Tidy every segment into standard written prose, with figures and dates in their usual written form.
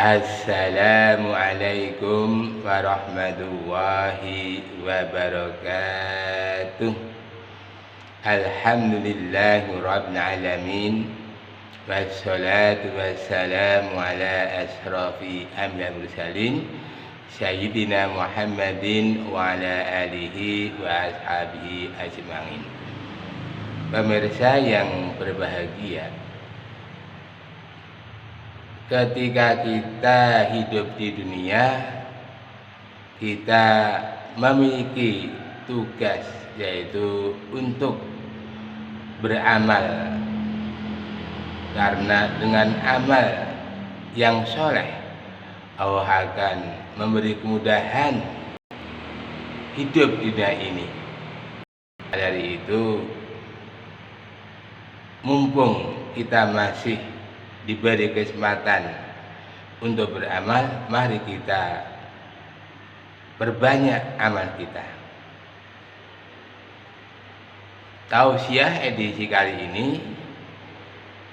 Assalamualaikum warahmatullahi wabarakatuh. Alhamdulillahi rabbil alamin. Wassalatu wassalamu ala asrafi anbiya'i mursalin Sayyidina Muhammadin wa ala alihi wa ashabihi ajma'in. Pemirsa yang berbahagia, ketika kita hidup di dunia, kita memiliki tugas, yaitu untuk beramal. Karena dengan amal yang soleh, Allah akan memberi kemudahan hidup di dunia ini. Dari itu, mumpung kita masih diberi kesempatan untuk beramal, mari kita perbanyak amal kita. Tausiah edisi kali ini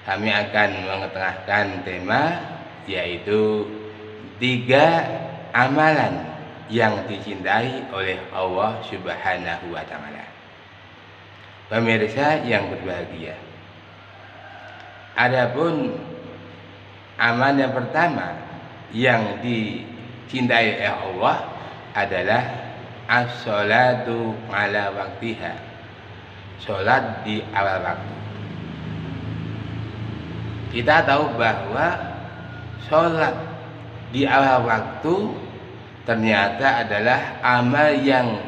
kami akan mengetengahkan tema, yaitu 3 amalan yang dicintai oleh Allah Subhanahu wa Ta'ala. Pemirsa yang berbahagia, adapun amal yang pertama yang dicintai oleh Allah adalah as-sholatu ala waktiha, sholat di awal waktu. Kita tahu bahwa sholat di awal waktu ternyata adalah amal yang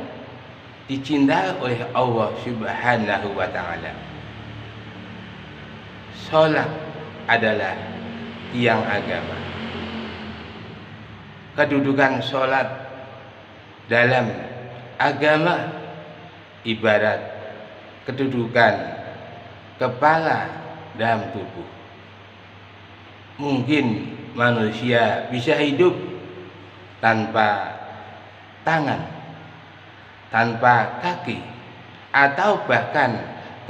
dicintai oleh Allah Subhanahu wa Ta'ala. Sholat adalah tiang agama. Kedudukan sholat dalam agama ibarat kedudukan kepala dalam tubuh. Mungkin manusia bisa hidup tanpa tangan, tanpa kaki, atau bahkan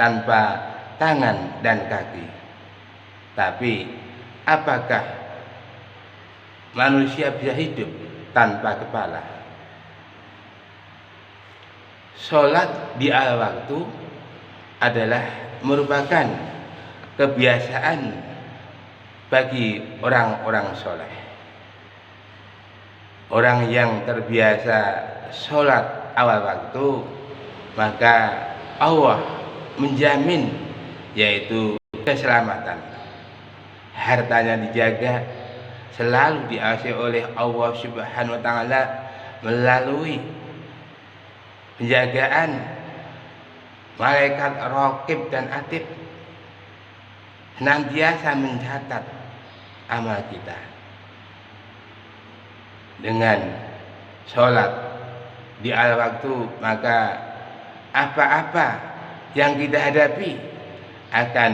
tanpa tangan dan kaki. Tapi apakah manusia bisa hidup tanpa kepala? Sholat di awal waktu adalah merupakan kebiasaan bagi orang-orang soleh. Orang yang terbiasa sholat awal waktu, maka Allah menjamin yaitu keselamatan. Hartanya dijaga, selalu diawasi oleh Allah Subhanahu wa Ta'ala melalui penjagaan malaikat raqib dan atid, senantiasa mencatat amal kita. Dengan sholat di awal waktu, maka apa-apa yang kita hadapi akan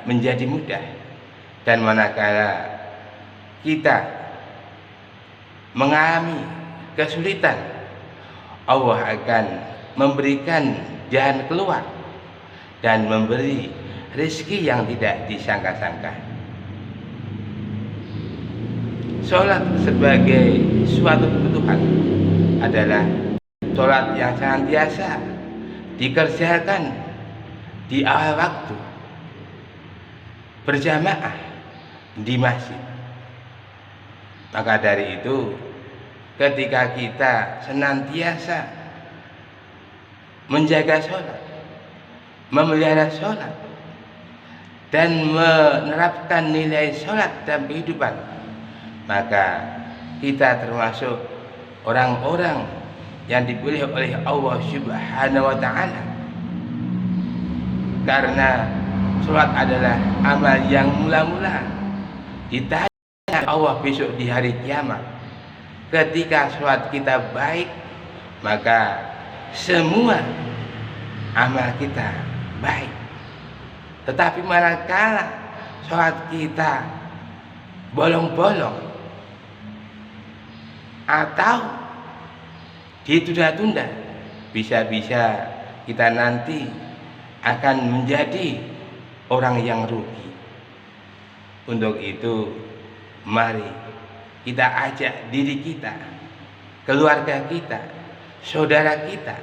menjadi mudah. Dan manakala kita mengalami kesulitan, Allah akan memberikan jalan keluar dan memberi rezeki yang tidak disangka-sangka. Sholat sebagai suatu kebutuhan adalah sholat yang senantiasa dikerjakan di awal waktu, berjamaah di masjid. Maka dari itu, ketika kita senantiasa menjaga sholat, memelihara sholat, dan menerapkan nilai sholat dalam kehidupan, maka kita termasuk orang-orang yang dipilih oleh Allah Subhanahu wa Ta'ala. Karena sholat adalah amal yang mula-mula ditanya Allah besok di hari kiamat. Ketika sholat kita baik, maka semua amal kita baik. Tetapi manakala sholat kita bolong-bolong atau ditunda-tunda, bisa-bisa kita nanti akan menjadi orang yang rugi. Untuk itu, mari kita ajak diri kita, keluarga kita, saudara kita,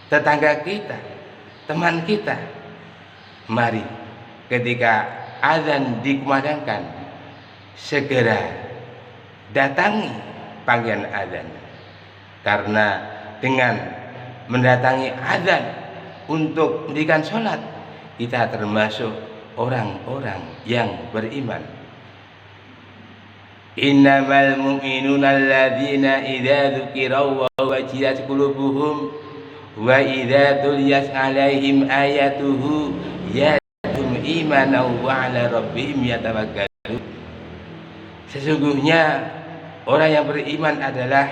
tetangga kita, teman kita. Mari ketika azan dikumandangkan, segera datangi panggilan azan. Karena dengan mendatangi azan untuk mendirikan sholat, kita termasuk orang-orang yang beriman. Innamal mu'minuna alladzina idza dzukirallahu wajilat qulubuhum wa idza tuliyat 'alaihim ayatuhu zadatuhum imanan wa 'ala rabbihim yatawakkalun. Sesungguhnya orang yang beriman adalah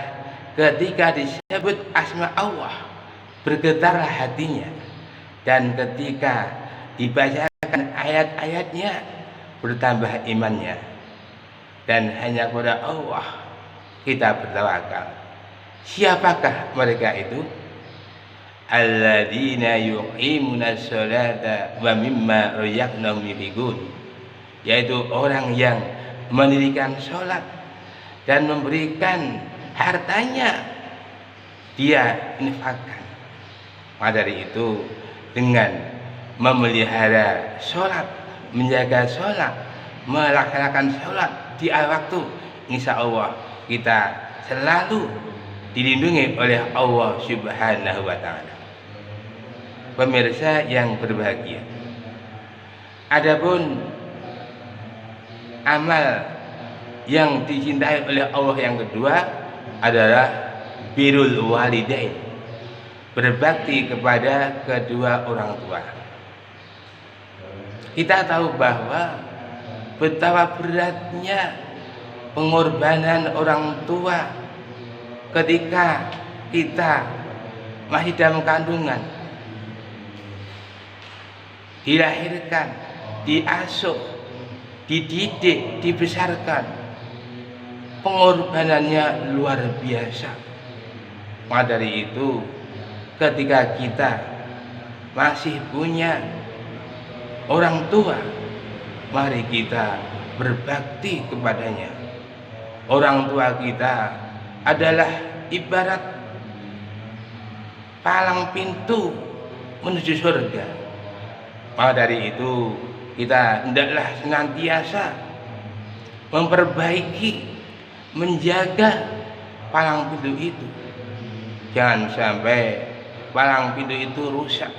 ketika disebut asma Allah bergetarlah hatinya, dan ketika dibacakan ayat-ayatnya bertambah imannya. Dan hanya kepada Allah kita bertawakal. Siapakah mereka itu? Alladzina yuqimunas sholata wa mimma razaqnahum yunfiqun, yaitu orang yang mendirikan sholat dan memberikan hartanya dia infakkan. Maka dari itu, dengan memelihara sholat, menjaga sholat, melaksanakan sholat di waktu, insya Allah kita selalu dilindungi oleh Allah Subhanahu wa Ta'ala. Pemirsa yang berbahagia, adapun amal yang dicintai oleh Allah yang kedua adalah birrul walidain, berbakti kepada kedua orang tua. Kita tahu bahwa betapa beratnya pengorbanan orang tua ketika kita masih dalam kandungan, dilahirkan, diasuh, dididik, dibesarkan. Pengorbanannya luar biasa. Maka dari itu, ketika kita masih punya orang tua, mari kita berbakti kepadanya. Orang tua kita adalah ibarat palang pintu menuju surga. Maka dari itu, kita hendaklah senantiasa memperbaiki, menjaga palang pintu itu. Jangan sampai palang pintu itu rusak.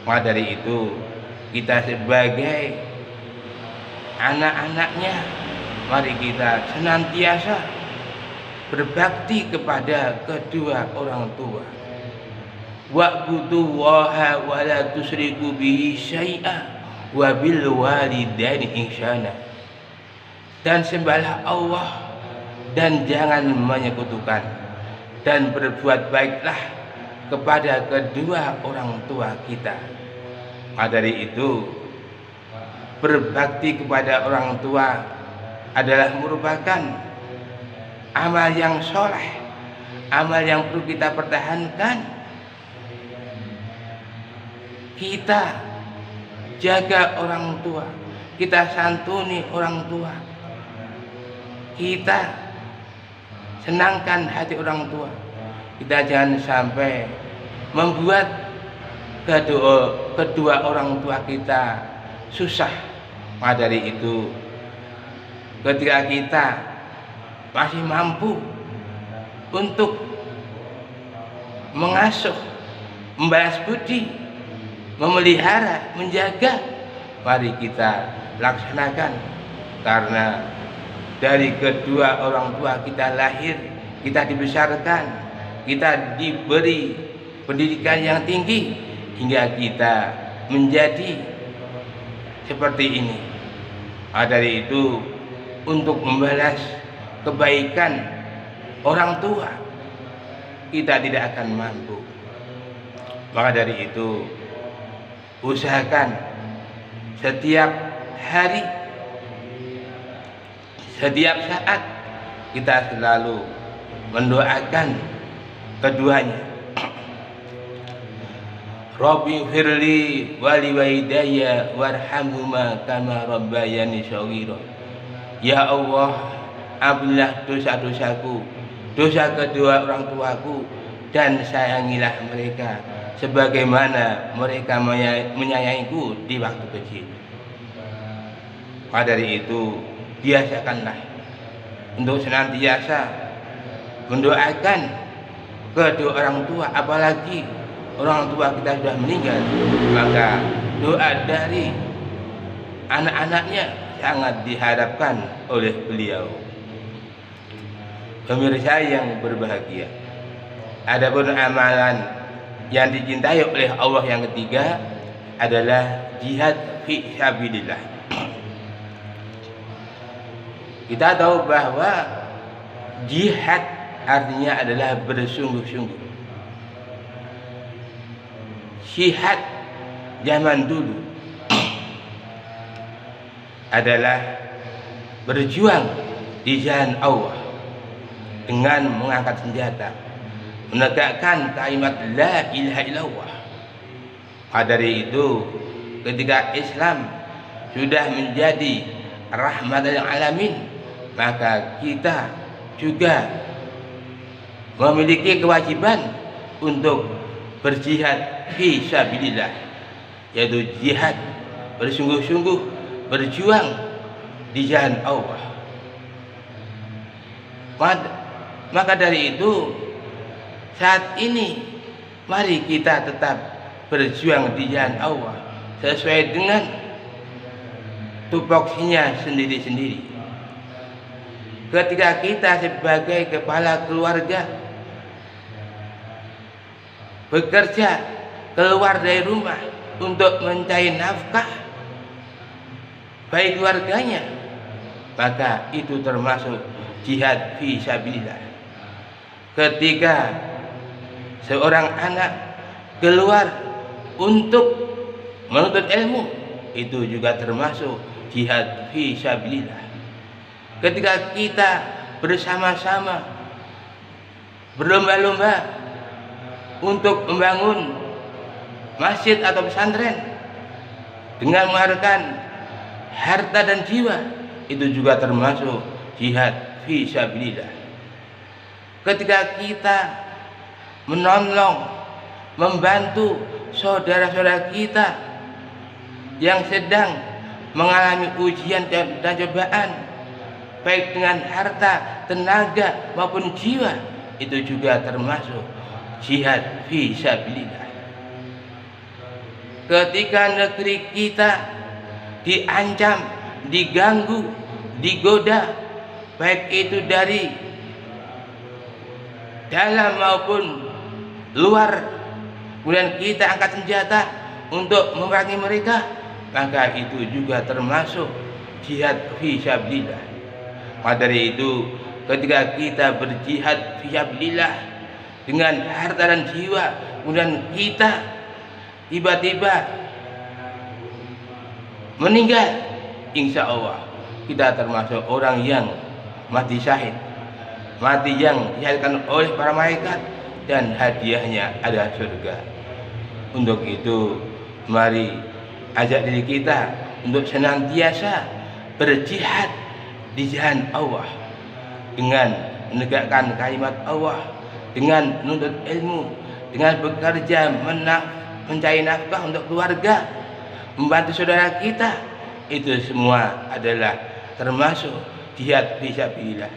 Maka dari itu, kita sebagai anak-anaknya, mari kita senantiasa berbakti kepada kedua orang tua. Wa'budullaha wa la tusyriku bihi syai'a wa bil walidaini ihsana. Dan sembahlah Allah dan jangan menyekutukan, dan berbuat baiklah kepada kedua orang tua kita. Maka dari itu, berbakti kepada orang tua adalah merupakan amal yang soleh, amal yang perlu kita pertahankan. Kita jaga orang tua, kita santuni orang tua, kita senangkan hati orang tua. Kita jangan sampai membuat kedua orang tua kita susah. Maka dari itu, ketika kita masih mampu untuk mengasuh, membalas budi, memelihara, menjaga, mari kita laksanakan. Karena dari kedua orang tua kita lahir, kita dibesarkan, kita diberi pendidikan yang tinggi hingga kita menjadi seperti ini. Dari itu, untuk membalas kebaikan orang tua, kita tidak akan mampu. Maka dari itu, usahakan setiap hari, setiap saat kita selalu mendoakan keduanya. Rabbi firli wali walidayya warhamhuma kama rabbayani shaghira. Ya Allah, ampunilah dosa-dosaku, dosa kedua orang tuaku, dan sayangilah mereka sebagaimana mereka menyayangiku di waktu kecil. Maka dari itu, biasakanlah untuk senantiasa mendoakan kedua orang tua, apalagi orang tua kita sudah meninggal, maka doa dari anak-anaknya sangat diharapkan oleh beliau. Pemirsa yang berbahagia, adapun amalan yang dicintai oleh Allah yang ketiga adalah jihad fi sabilillah. Kita tahu bahwa jihad artinya adalah bersungguh-sungguh. Jihad zaman dulu adalah berjuang di jalan Allah dengan mengangkat senjata, menegakkan kalimat la ilaha illallah. Dari itu, ketika Islam sudah menjadi rahmatan lil alamin, maka kita juga memiliki kewajiban untuk berjihad fi sabilillah, yaitu jihad bersungguh-sungguh berjuang di jalan Allah. Maka dari itu, saat ini mari kita tetap berjuang di jalan Allah sesuai dengan tupoksinya sendiri-sendiri. Ketika kita sebagai kepala keluarga bekerja keluar dari rumah untuk mencari nafkah bagi keluarganya, maka itu termasuk jihad fi sabilillah. Ketika seorang anak keluar untuk menuntut ilmu, itu juga termasuk jihad fi sabilillah. Ketika kita bersama-sama berlomba-lomba untuk membangun masjid atau pesantren dengan mengeluarkan harta dan jiwa, itu juga termasuk jihad fi sabilillah. Ketika kita menolong, membantu saudara-saudara kita yang sedang mengalami ujian dan cobaan, baik dengan harta, tenaga maupun jiwa, itu juga termasuk jihad fi sabilillah. Ketika negeri kita diancam, diganggu, digoda, baik itu dari dalam maupun luar, kemudian kita angkat senjata untuk memerangi mereka, maka itu juga termasuk jihad fi sabilillah. Maka dari itu, ketika kita berjihad fi sabilillah dengan harta dan jiwa, kemudian kita tiba-tiba meninggal, insya Allah kita termasuk orang yang mati syahid, mati yang disyahidkan oleh para malaikat, dan hadiahnya adalah surga. Untuk itu, mari ajak diri kita untuk senantiasa berjihad di jalan Allah dengan menegakkan kalimat Allah, dengan menuntut ilmu, dengan bekerja mencari nafkah untuk keluarga, membantu saudara kita. Itu semua adalah termasuk jihad fi sabilillah.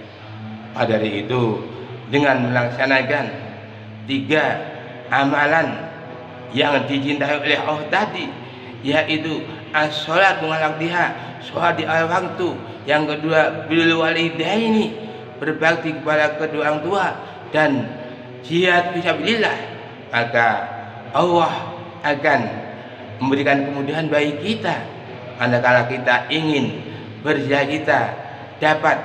Dari itu, dengan melaksanakan 3 amalan yang dicintai oleh Allah tadi, yaitu as-sholat dengan waktiha, sholat di awal waktu, yang kedua birrul walidaini, berbakti kepada kedua orang tua, dan jihad fi sabilillah, maka Allah akan memberikan kemudahan bagi kita manakala kita ingin berjihad, kita dapat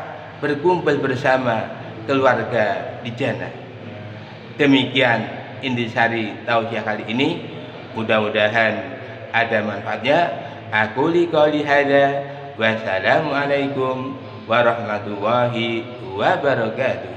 berkumpul bersama keluarga di jannah. Demikian intisari tausiah kali ini, mudah-mudahan ada manfaatnya. Aku qouli hadza, wassalamualaikum warahmatullahi wabarakatuh.